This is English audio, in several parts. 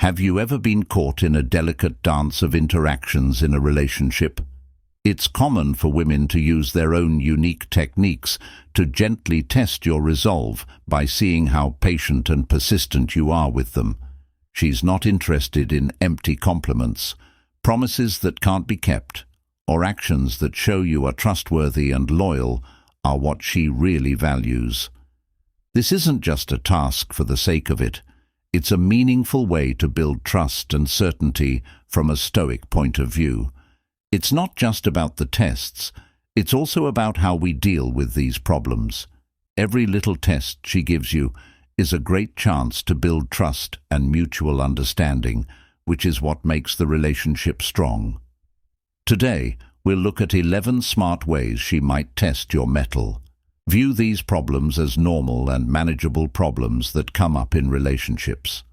Have you ever been caught in a delicate dance of interactions in a relationship? It's common for women to use their own unique techniques to gently test your resolve by seeing how patient and persistent you are with them. She's not interested in empty compliments, promises that can't be kept, or actions that show you are trustworthy and loyal are what she really values. This isn't just a task for the sake of it. It's a meaningful way to build trust and certainty from a Stoic point of view. It's not just about the tests, it's also about how we deal with these problems. Every little test she gives you is a great chance to build trust and mutual understanding, which is what makes the relationship strong. Today, we'll look at 11 smart ways she might test your mettle. View these problems as normal and manageable problems that come up in relationships.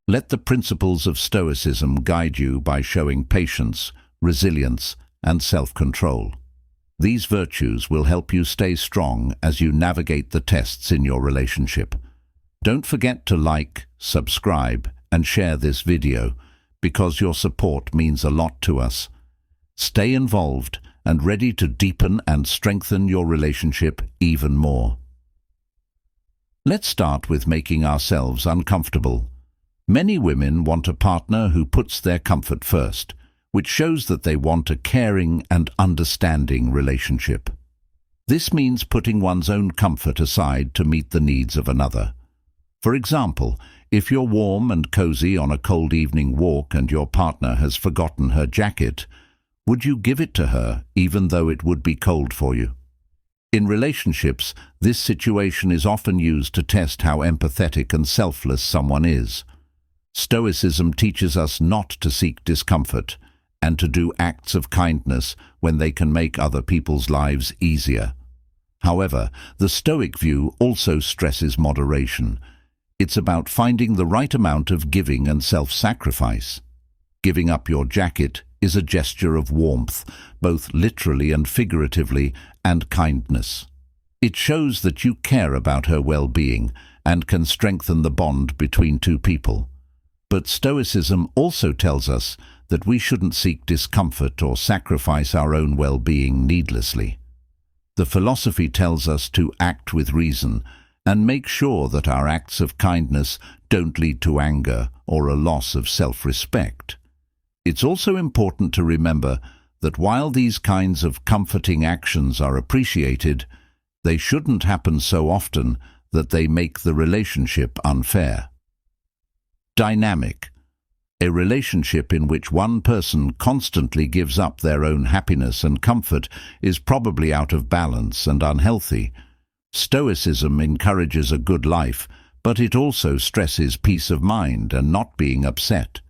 Let the principles of Stoicism guide you by showing patience, resilience, and self-control. These virtues will help you stay strong as you navigate the tests in your relationship. Don't forget to like, subscribe, and share this video, because your support means a lot to us. Stay involved and ready to deepen and strengthen your relationship even more. Let's start with making ourselves uncomfortable. Many women want a partner who puts their comfort first, which shows that they want a caring and understanding relationship. This means putting one's own comfort aside to meet the needs of another. For example, if you're warm and cozy on a cold evening walk and your partner has forgotten her jacket, would you give it to her even though it would be cold for you? In relationships, this situation is often used to test how empathetic and selfless someone is. Stoicism teaches us not to seek discomfort and to do acts of kindness when they can make other people's lives easier. However, the Stoic view also stresses moderation. It's about finding the right amount of giving and self-sacrifice. Giving up your jacket is a gesture of warmth, both literally and figuratively, and kindness. It shows that you care about her well-being and can strengthen the bond between two people. But Stoicism also tells us that we shouldn't seek discomfort or sacrifice our own well-being needlessly. The philosophy tells us to act with reason and make sure that our acts of kindness don't lead to anger or a loss of self-respect. It's also important to remember that while these kinds of comforting actions are appreciated, they shouldn't happen so often that they make the relationship unfair. Dynamic. A relationship in which one person constantly gives up their own happiness and comfort is probably out of balance and unhealthy. Stoicism encourages a good life, but it also stresses peace of mind and not being upset.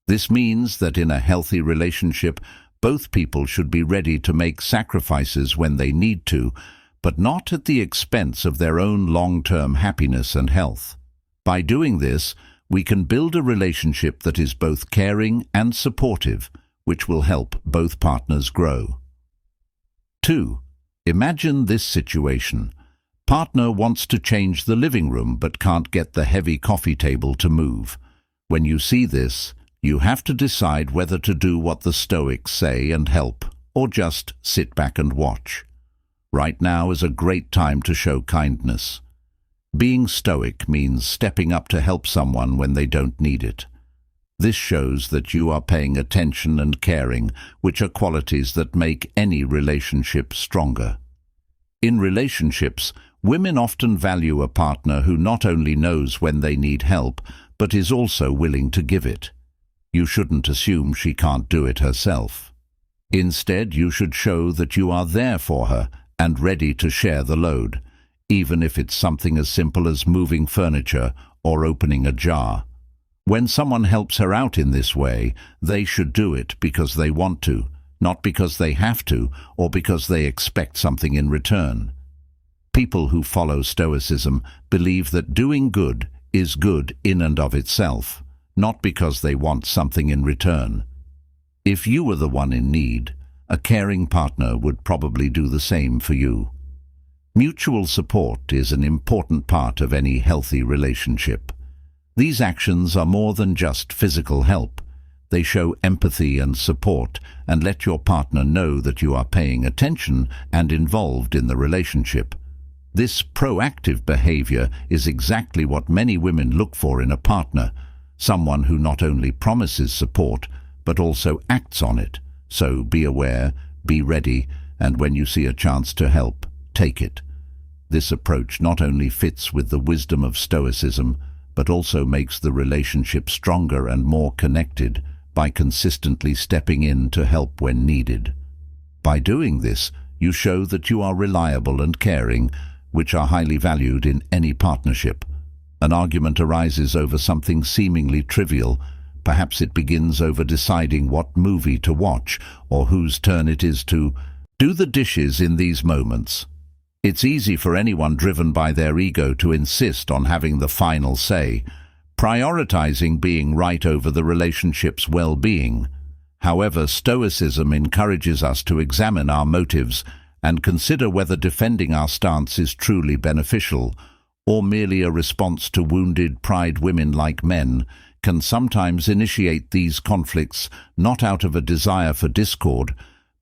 This means that in a healthy relationship, both people should be ready to make sacrifices when they need to, but not at the expense of their own long-term happiness and health. By doing this, we can build a relationship that is both caring and supportive, which will help both partners grow. 2. Imagine this situation. Partner wants to change the living room but can't get the heavy coffee table to move. When you see this, you have to decide whether to do what the Stoics say and help, or just sit back and watch. Right now is a great time to show kindness. Being Stoic means stepping up to help someone when they don't need it. This shows that you are paying attention and caring, which are qualities that make any relationship stronger. In relationships, women often value a partner who not only knows when they need help, but is also willing to give it. You shouldn't assume she can't do it herself. Instead, you should show that you are there for her and ready to share the load, even if it's something as simple as moving furniture or opening a jar. When someone helps her out in this way, they should do it because they want to, not because they have to or because they expect something in return. People who follow Stoicism believe that doing good is good in and of itself, not because they want something in return. If you were the one in need, a caring partner would probably do the same for you. Mutual support is an important part of any healthy relationship. These actions are more than just physical help. They show empathy and support and let your partner know that you are paying attention and involved in the relationship. This proactive behavior is exactly what many women look for in a partner, someone who not only promises support, but also acts on it. So be aware, be ready, and when you see a chance to help, take it. This approach not only fits with the wisdom of Stoicism, but also makes the relationship stronger and more connected by consistently stepping in to help when needed. By doing this, you show that you are reliable and caring, which are highly valued in any partnership. An argument arises over something seemingly trivial. Perhaps it begins over deciding what movie to watch or whose turn it is to do the dishes in these moments. It's easy for anyone driven by their ego to insist on having the final say, prioritizing being right over the relationship's well-being. However, Stoicism encourages us to examine our motives and consider whether defending our stance is truly beneficial, or merely a response to wounded pride. Women, like men, can sometimes initiate these conflicts not out of a desire for discord,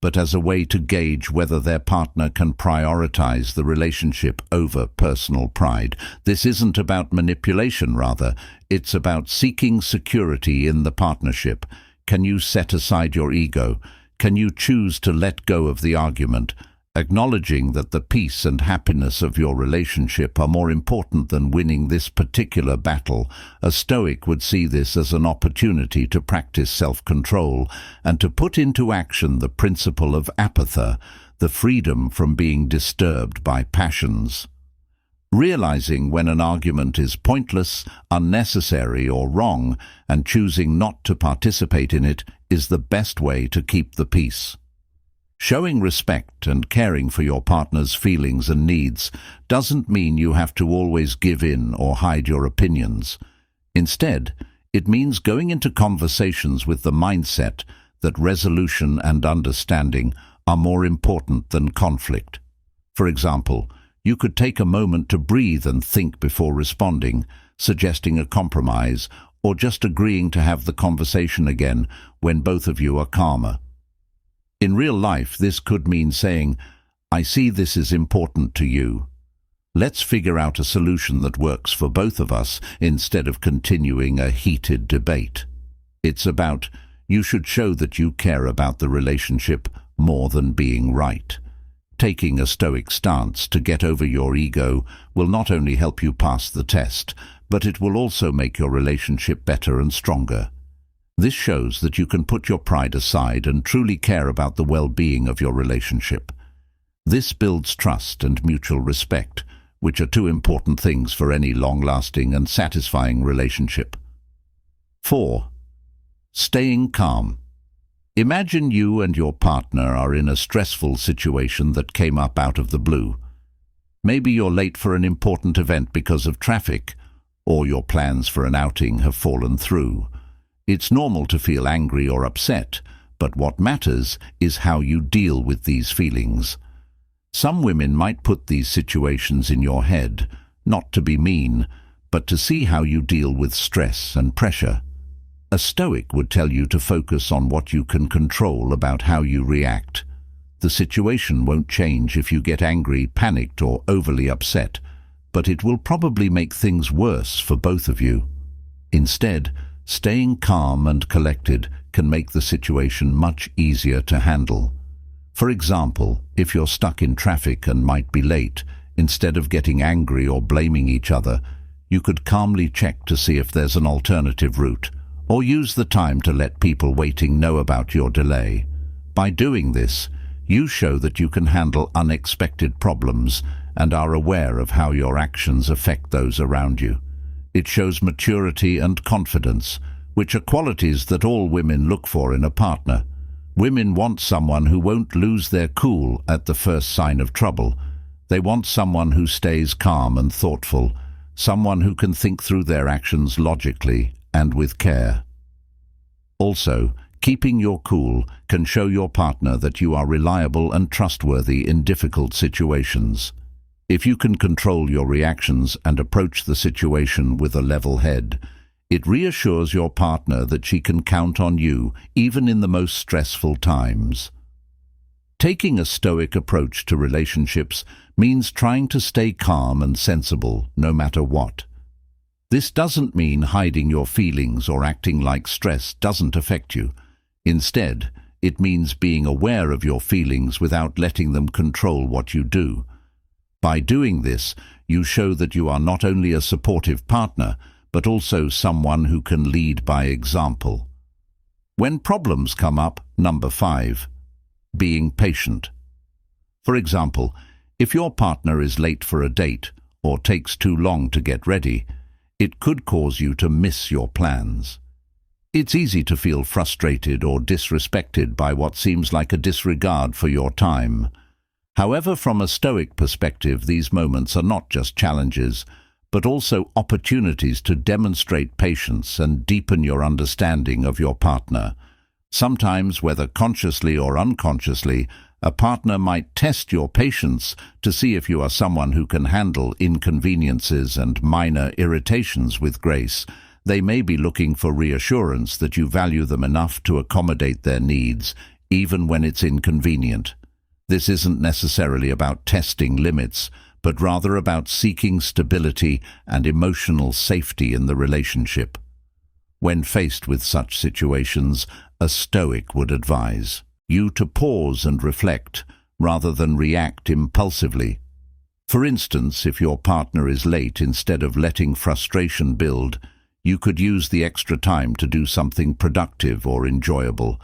but as a way to gauge whether their partner can prioritize the relationship over personal pride. This isn't about manipulation, rather. It's about seeking security in the partnership. Can you set aside your ego? Can you choose to let go of the argument, acknowledging that the peace and happiness of your relationship are more important than winning this particular battle? A Stoic would see this as an opportunity to practice self-control and to put into action the principle of apathy, the freedom from being disturbed by passions. Realizing when an argument is pointless, unnecessary, or wrong, and choosing not to participate in it is the best way to keep the peace. Showing respect and caring for your partner's feelings and needs doesn't mean you have to always give in or hide your opinions. Instead, it means going into conversations with the mindset that resolution and understanding are more important than conflict. For example, you could take a moment to breathe and think before responding, suggesting a compromise, or just agreeing to have the conversation again when both of you are calmer. In real life, this could mean saying, "I see this is important to you. Let's figure out a solution that works for both of us instead of continuing a heated debate." It's about, you should show that you care about the relationship more than being right. Taking a Stoic stance to get over your ego will not only help you pass the test, but it will also make your relationship better and stronger. This shows that you can put your pride aside and truly care about the well-being of your relationship. This builds trust and mutual respect, which are two important things for any long-lasting and satisfying relationship. 4. Staying calm. Imagine you and your partner are in a stressful situation that came up out of the blue. Maybe you're late for an important event because of traffic, or your plans for an outing have fallen through. It's normal to feel angry or upset, but what matters is how you deal with these feelings. Some women might put these situations in your head, not to be mean, but to see how you deal with stress and pressure. A Stoic would tell you to focus on what you can control about how you react. The situation won't change if you get angry, panicked, or overly upset, but it will probably make things worse for both of you. Instead, staying calm and collected can make the situation much easier to handle. For example, if you're stuck in traffic and might be late, instead of getting angry or blaming each other, you could calmly check to see if there's an alternative route, or use the time to let people waiting know about your delay. By doing this, you show that you can handle unexpected problems and are aware of how your actions affect those around you. It shows maturity and confidence, which are qualities that all women look for in a partner. Women want someone who won't lose their cool at the first sign of trouble. They want someone who stays calm and thoughtful, someone who can think through their actions logically and with care. Also, keeping your cool can show your partner that you are reliable and trustworthy in difficult situations. If you can control your reactions and approach the situation with a level head, It reassures your partner that she can count on you, even in the most stressful times. Taking a stoic approach to relationships means trying to stay calm and sensible, no matter what. This doesn't mean hiding your feelings or acting like stress doesn't affect you. Instead, it means being aware of your feelings without letting them control what you do. By doing this, you show that you are not only a supportive partner, but also someone who can lead by example. When problems come up, number 5, being patient. For example, if your partner is late for a date or takes too long to get ready, it could cause you to miss your plans. It's easy to feel frustrated or disrespected by what seems like a disregard for your time. However, from a Stoic perspective, these moments are not just challenges, but also opportunities to demonstrate patience and deepen your understanding of your partner. Sometimes, whether consciously or unconsciously, a partner might test your patience to see if you are someone who can handle inconveniences and minor irritations with grace. They may be looking for reassurance that you value them enough to accommodate their needs, even when it's inconvenient. This isn't necessarily about testing limits, but rather about seeking stability and emotional safety in the relationship. When faced with such situations, a Stoic would advise you to pause and reflect, rather than react impulsively. For instance, if your partner is late, instead of letting frustration build, you could use the extra time to do something productive or enjoyable.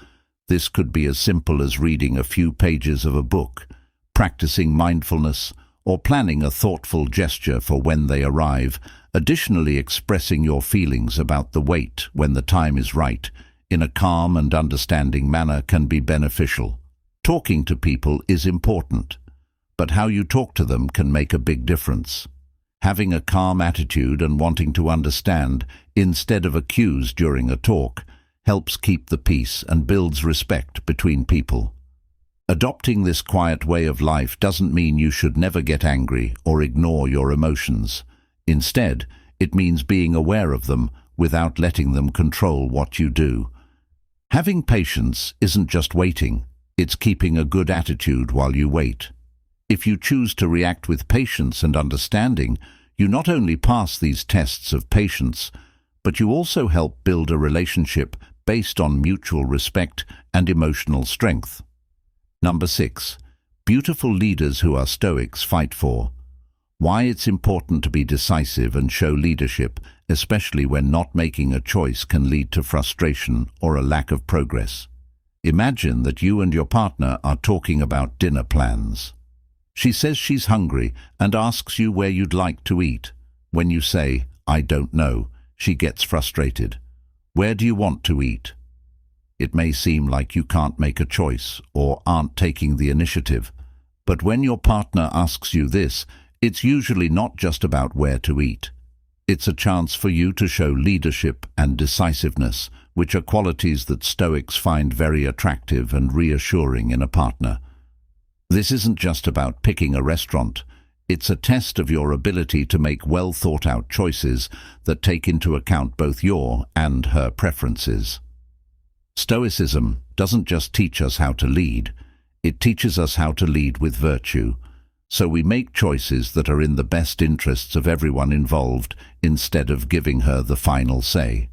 This could be as simple as reading a few pages of a book, practicing mindfulness, or planning a thoughtful gesture for when they arrive. Additionally, expressing your feelings about the wait when the time is right in a calm and understanding manner can be beneficial. Talking to people is important, but how you talk to them can make a big difference. Having a calm attitude and wanting to understand instead of accuse during a talk helps keep the peace and builds respect between people. Adopting this quiet way of life doesn't mean you should never get angry or ignore your emotions. Instead, it means being aware of them without letting them control what you do. Having patience isn't just waiting, it's keeping a good attitude while you wait. If you choose to react with patience and understanding, you not only pass these tests of patience, but you also help build a relationship based on mutual respect and emotional strength. Number 6. Beautiful leaders who are Stoics fight for. Why it's important to be decisive and show leadership, especially when not making a choice can lead to frustration or a lack of progress. Imagine that you and your partner are talking about dinner plans. She says she's hungry and asks you where you'd like to eat. When you say, "I don't know," she gets frustrated. Where do you want to eat? It may seem like you can't make a choice or aren't taking the initiative. But when your partner asks you this, it's usually not just about where to eat. It's a chance for you to show leadership and decisiveness, which are qualities that Stoics find very attractive and reassuring in a partner. This isn't just about picking a restaurant. It's a test of your ability to make well-thought-out choices that take into account both your and her preferences. Stoicism doesn't just teach us how to lead, it teaches us how to lead with virtue. So we make choices that are in the best interests of everyone involved instead of giving her the final say.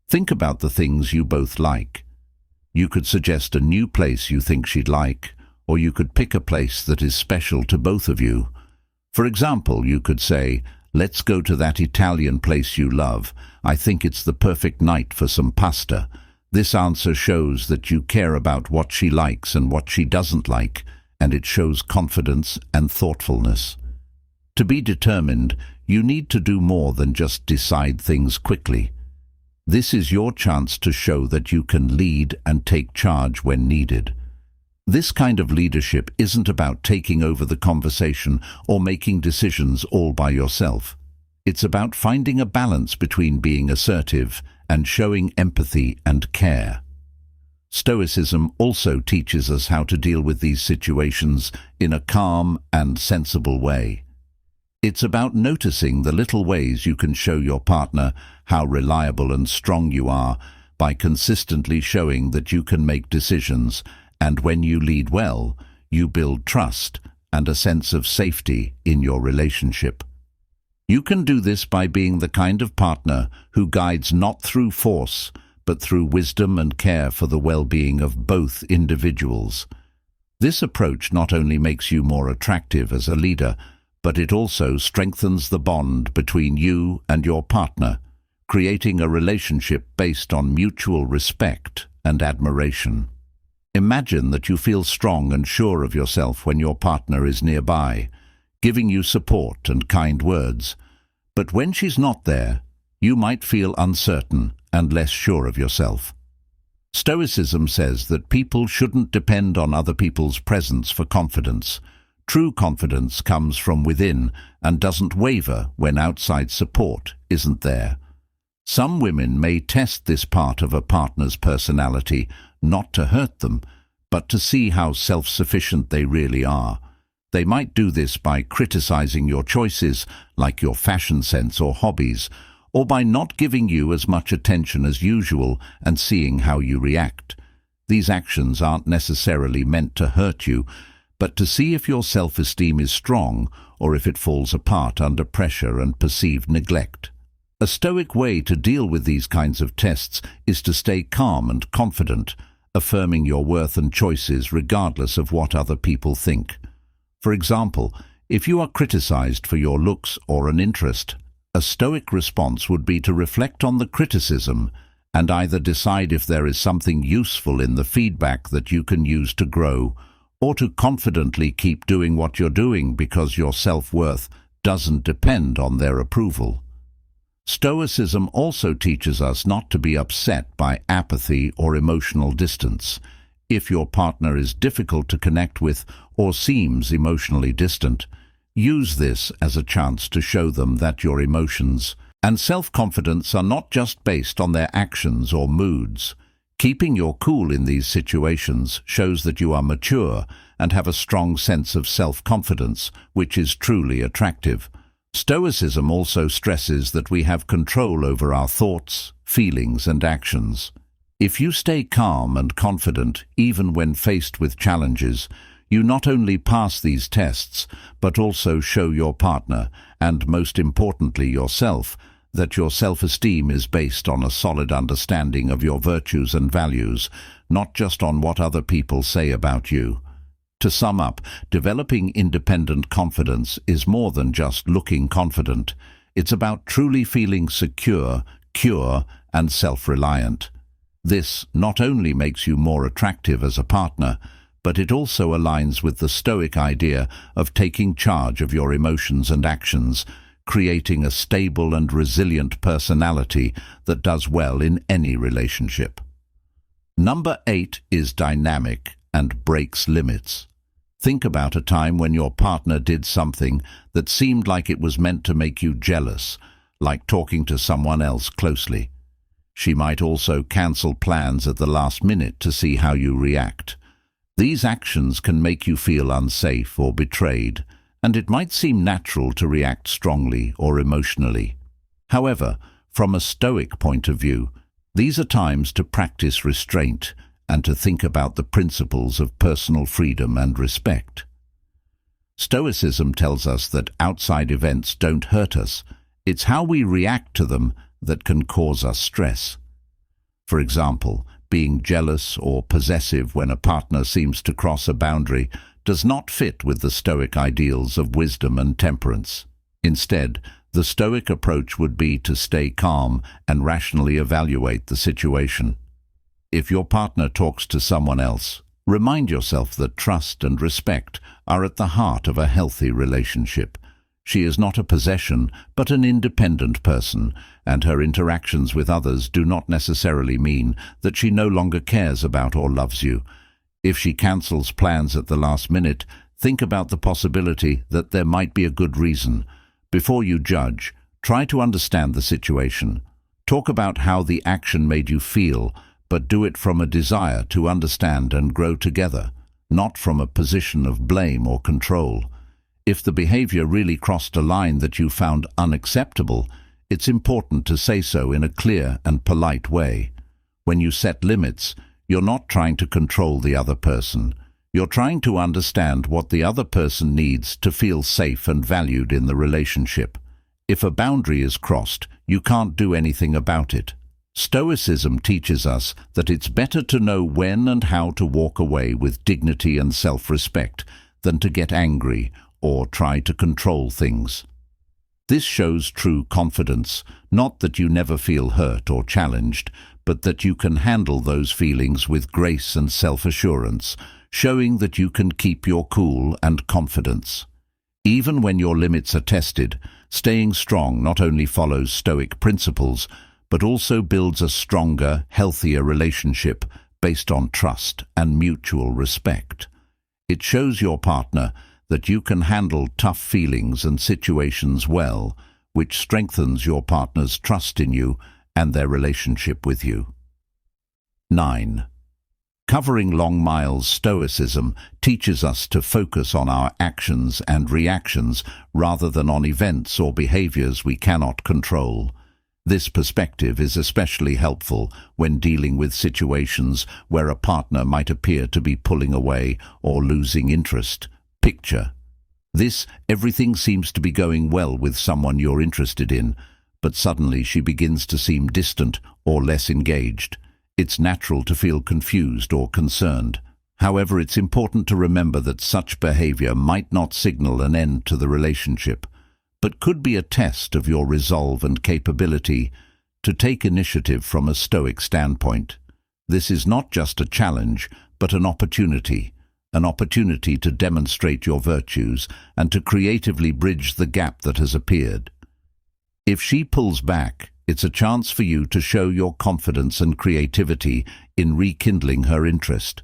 Think about the things you both like. You could suggest a new place you think she'd like, or you could pick a place that is special to both of you. For example, you could say, "Let's go to that Italian place you love. I think it's the perfect night for some pasta." This answer shows that you care about what she likes and what she doesn't like, and it shows confidence and thoughtfulness. To be determined, you need to do more than just decide things quickly. This is your chance to show that you can lead and take charge when needed. This kind of leadership isn't about taking over the conversation or making decisions all by yourself. It's about finding a balance between being assertive and showing empathy and care. Stoicism also teaches us how to deal with these situations in a calm and sensible way. It's about noticing the little ways you can show your partner how reliable and strong you are by consistently showing that you can make decisions, and when you lead well, you build trust and a sense of safety in your relationship. You can do this by being the kind of partner who guides not through force, but through wisdom and care for the well-being of both individuals. This approach not only makes you more attractive as a leader, but it also strengthens the bond between you and your partner, creating a relationship based on mutual respect and admiration. Imagine that you feel strong and sure of yourself when your partner is nearby, giving you support and kind words. But when she's not there, you might feel uncertain and less sure of yourself. Stoicism says that people shouldn't depend on other people's presence for confidence. True confidence comes from within and doesn't waver when outside support isn't there. Some women may test this part of a partner's personality, not to hurt them, but to see how self-sufficient they really are. They might do this by criticizing your choices, like your fashion sense or hobbies, or by not giving you as much attention as usual and seeing how you react. These actions aren't necessarily meant to hurt you, but to see if your self-esteem is strong or if it falls apart under pressure and perceived neglect. A Stoic way to deal with these kinds of tests is to stay calm and confident, affirming your worth and choices regardless of what other people think. For example, if you are criticized for your looks or an interest, a Stoic response would be to reflect on the criticism and either decide if there is something useful in the feedback that you can use to grow, or to confidently keep doing what you're doing because your self-worth doesn't depend on their approval. Stoicism also teaches us not to be upset by apathy or emotional distance. If your partner is difficult to connect with or seems emotionally distant, use this as a chance to show them that your emotions and self-confidence are not just based on their actions or moods. Keeping your cool in these situations shows that you are mature and have a strong sense of self-confidence, which is truly attractive. Stoicism also stresses that we have control over our thoughts, feelings, and actions. If you stay calm and confident, even when faced with challenges, you not only pass these tests, but also show your partner, and most importantly yourself, that your self-esteem is based on a solid understanding of your virtues and values, not just on what other people say about you. To sum up, developing independent confidence is more than just looking confident. It's about truly feeling secure, and self-reliant. This not only makes you more attractive as a partner, but it also aligns with the Stoic idea of taking charge of your emotions and actions, creating a stable and resilient personality that does well in any relationship. Number 8 is dynamic and breaks limits. Think about a time when your partner did something that seemed like it was meant to make you jealous, like talking to someone else closely. She might also cancel plans at the last minute to see how you react. These actions can make you feel unsafe or betrayed, and it might seem natural to react strongly or emotionally. However, from a Stoic point of view, these are times to practice restraint and to think about the principles of personal freedom and respect. Stoicism tells us that outside events don't hurt us. It's how we react to them that can cause us stress. For example, being jealous or possessive when a partner seems to cross a boundary does not fit with the Stoic ideals of wisdom and temperance. Instead, the Stoic approach would be to stay calm and rationally evaluate the situation. If your partner talks to someone else, remind yourself that trust and respect are at the heart of a healthy relationship. She is not a possession, but an independent person, and her interactions with others do not necessarily mean that she no longer cares about or loves you. If she cancels plans at the last minute, think about the possibility that there might be a good reason. Before you judge, try to understand the situation. Talk about how the action made you feel, but do it from a desire to understand and grow together, not from a position of blame or control. If the behavior really crossed a line that you found unacceptable, it's important to say so in a clear and polite way. When you set limits, you're not trying to control the other person. You're trying to understand what the other person needs to feel safe and valued in the relationship. If a boundary is crossed, you can't do anything about it. Stoicism teaches us that it's better to know when and how to walk away with dignity and self-respect than to get angry or try to control things. This shows true confidence, not that you never feel hurt or challenged, but that you can handle those feelings with grace and self-assurance, showing that you can keep your cool and confidence. Even when your limits are tested, staying strong not only follows Stoic principles, but also builds a stronger, healthier relationship based on trust and mutual respect. It shows your partner that you can handle tough feelings and situations well, which strengthens your partner's trust in you and their relationship with you. 9. Covering long miles, Stoicism teaches us to focus on our actions and reactions rather than on events or behaviors we cannot control. This perspective is especially helpful when dealing with situations where a partner might appear to be pulling away or losing interest. Picture this: everything seems to be going well with someone you're interested in, but suddenly she begins to seem distant or less engaged. It's natural to feel confused or concerned. However, it's important to remember that such behavior might not signal an end to the relationship, but could be a test of your resolve and capability to take initiative from a Stoic standpoint. This is not just a challenge, but an opportunity to demonstrate your virtues and to creatively bridge the gap that has appeared. If she pulls back, it's a chance for you to show your confidence and creativity in rekindling her interest.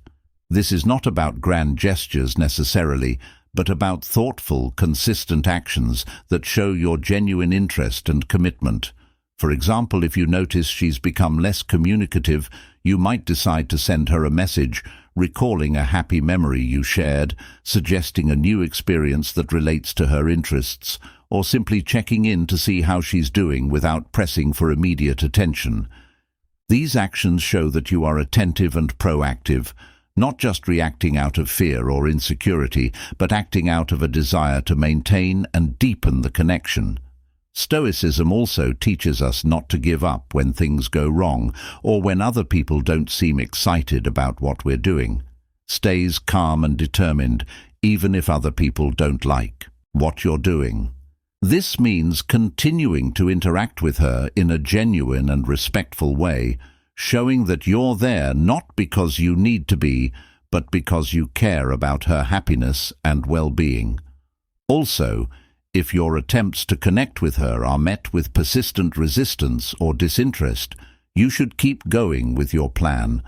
This is not about grand gestures necessarily, but about thoughtful, consistent actions that show your genuine interest and commitment. For example, if you notice she's become less communicative, you might decide to send her a message, recalling a happy memory you shared, suggesting a new experience that relates to her interests, or simply checking in to see how she's doing without pressing for immediate attention. These actions show that you are attentive and proactive, not just reacting out of fear or insecurity, but acting out of a desire to maintain and deepen the connection. Stoicism also teaches us not to give up when things go wrong or when other people don't seem excited about what we're doing. Stays calm and determined, even if other people don't like what you're doing. This means continuing to interact with her in a genuine and respectful way, showing that you're there not because you need to be, but because you care about her happiness and well-being. Also, if your attempts to connect with her are met with persistent resistance or disinterest, you should keep going with your plan.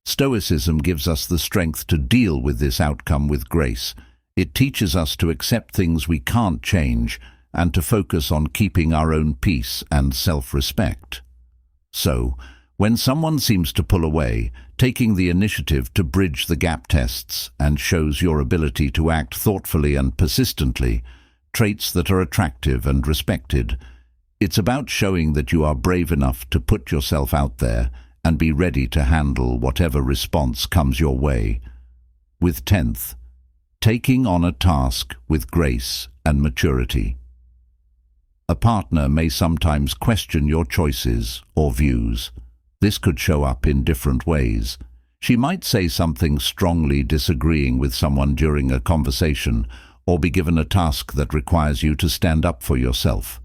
Stoicism gives us the strength to deal with this outcome with grace. It teaches us to accept things we can't change and to focus on keeping our own peace and self-respect. So, when someone seems to pull away, taking the initiative to bridge the gap tests and shows your ability to act thoughtfully and persistently, traits that are attractive and respected. It's about showing that you are brave enough to put yourself out there and be ready to handle whatever response comes your way. With 10th, taking on a task with grace and maturity. A partner may sometimes question your choices or views. This could show up in different ways. She might say something strongly disagreeing with someone during a conversation, or be given a task that requires you to stand up for yourself.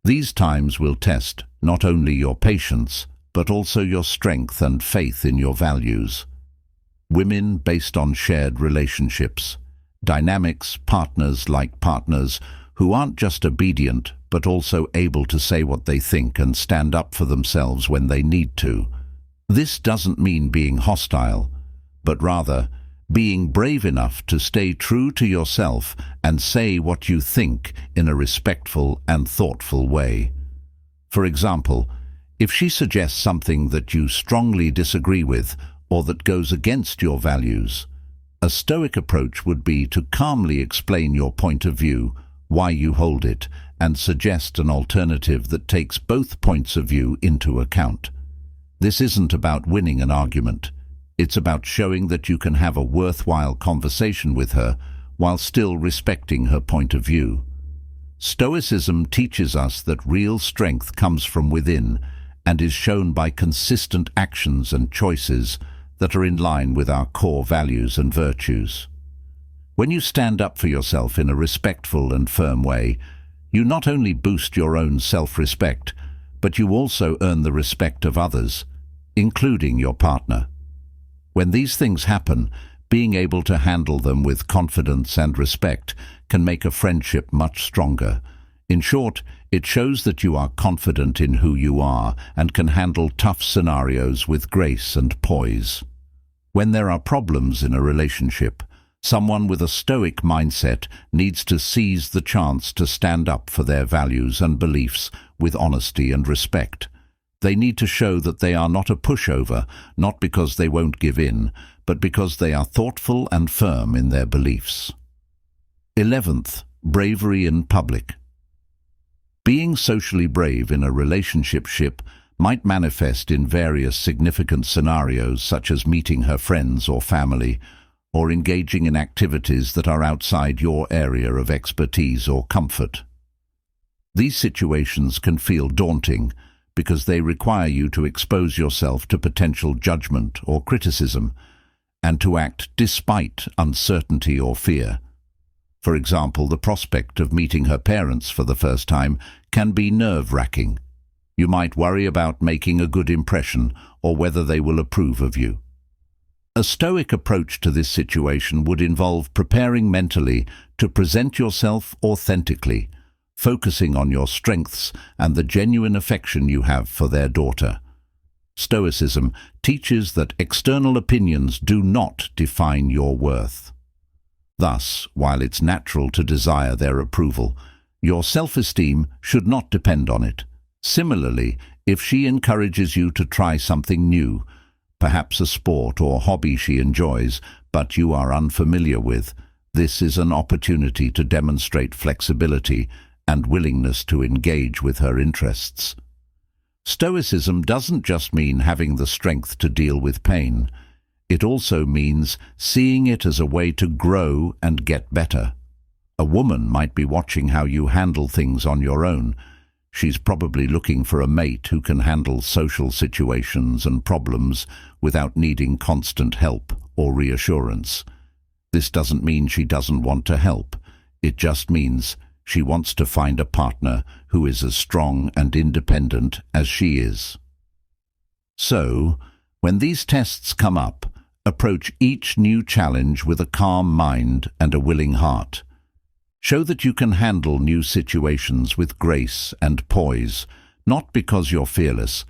These times will test not only your patience, but also your strength and faith in your values. Women based on shared relationships. Dynamics, partners like partners who aren't just obedient, but also able to say what they think and stand up for themselves when they need to. This doesn't mean being hostile, but rather being brave enough to stay true to yourself and say what you think in a respectful and thoughtful way. For example, if she suggests something that you strongly disagree with or that goes against your values, A Stoic approach would be to calmly explain your point of view, why you hold it, and suggest an alternative that takes both points of view into account. This isn't about winning an argument. It's about showing that you can have a worthwhile conversation with her while still respecting her point of view. Stoicism teaches us that real strength comes from within and is shown by consistent actions and choices that are in line with our core values and virtues. When you stand up for yourself in a respectful and firm way, you not only boost your own self-respect, but you also earn the respect of others, including your partner. When these things happen, being able to handle them with confidence and respect can make a friendship much stronger. In short, it shows that you are confident in who you are and can handle tough scenarios with grace and poise. When there are problems in a relationship, someone with a Stoic mindset needs to seize the chance to stand up for their values and beliefs with honesty and respect. They need to show that they are not a pushover, not because they won't give in, but because they are thoughtful and firm in their beliefs. 11th, bravery in public. Being socially brave in a relationship might manifest in various significant scenarios, such as meeting her friends or family, or engaging in activities that are outside your area of expertise or comfort. These situations can feel daunting because they require you to expose yourself to potential judgment or criticism, and to act despite uncertainty or fear. For example, the prospect of meeting her parents for the first time can be nerve-wracking. You might worry about making a good impression or whether they will approve of you. A Stoic approach to this situation would involve preparing mentally to present yourself authentically, focusing on your strengths and the genuine affection you have for their daughter. Stoicism teaches that external opinions do not define your worth. Thus, while it's natural to desire their approval, your self-esteem should not depend on it. Similarly, if she encourages you to try something new, perhaps a sport or hobby she enjoys, but you are unfamiliar with, this is an opportunity to demonstrate flexibility and willingness to engage with her interests. Stoicism doesn't just mean having the strength to deal with pain. It also means seeing it as a way to grow and get better. A woman might be watching how you handle things on your own. She's probably looking for a mate who can handle social situations and problems without needing constant help or reassurance. This doesn't mean she doesn't want to help. It just means she wants to find a partner who is as strong and independent as she is. So, when these tests come up, approach each new challenge with a calm mind and a willing heart. Show that you can handle new situations with grace and poise, not because you're fearless,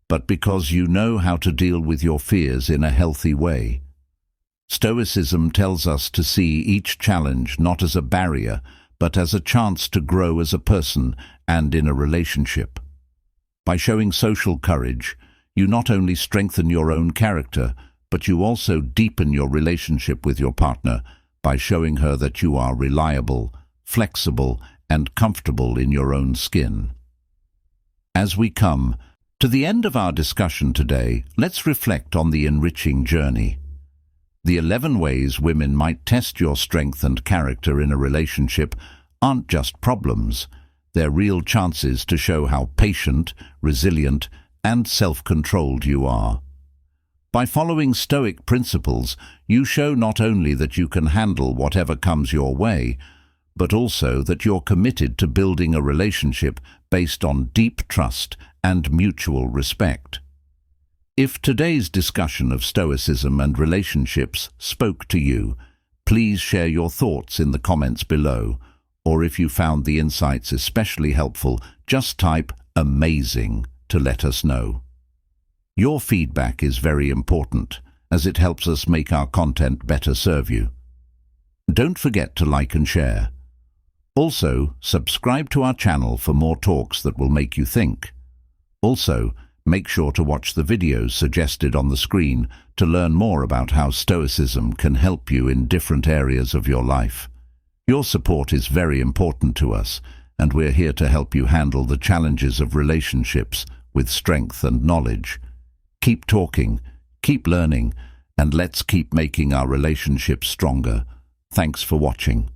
but because you know how to deal with your fears in a healthy way. Stoicism tells us to see each challenge not as a barrier, but as a chance to grow as a person and in a relationship. By showing social courage, you not only strengthen your own character, but you also deepen your relationship with your partner by showing her that you are reliable, flexible, and comfortable in your own skin. As we come to the end of our discussion today, let's reflect on the enriching journey. The 11 ways women might test your strength and character in a relationship aren't just problems. They're real chances to show how patient, resilient, and self-controlled you are. By following Stoic principles, you show not only that you can handle whatever comes your way, but also that you're committed to building a relationship based on deep trust and mutual respect. If today's discussion of Stoicism and relationships spoke to you, please share your thoughts in the comments below, or if you found the insights especially helpful, just type "amazing" to let us know. Your feedback is very important, as it helps us make our content better serve you. Don't forget to like and share. Also, subscribe to our channel for more talks that will make you think. Also, Make sure to watch the videos suggested on the screen to learn more about how Stoicism can help you in different areas of your life. Your support is very important to us, and we're here to help you handle the challenges of relationships with strength and knowledge. Keep talking, keep learning, and let's keep making our relationships stronger. Thanks for watching.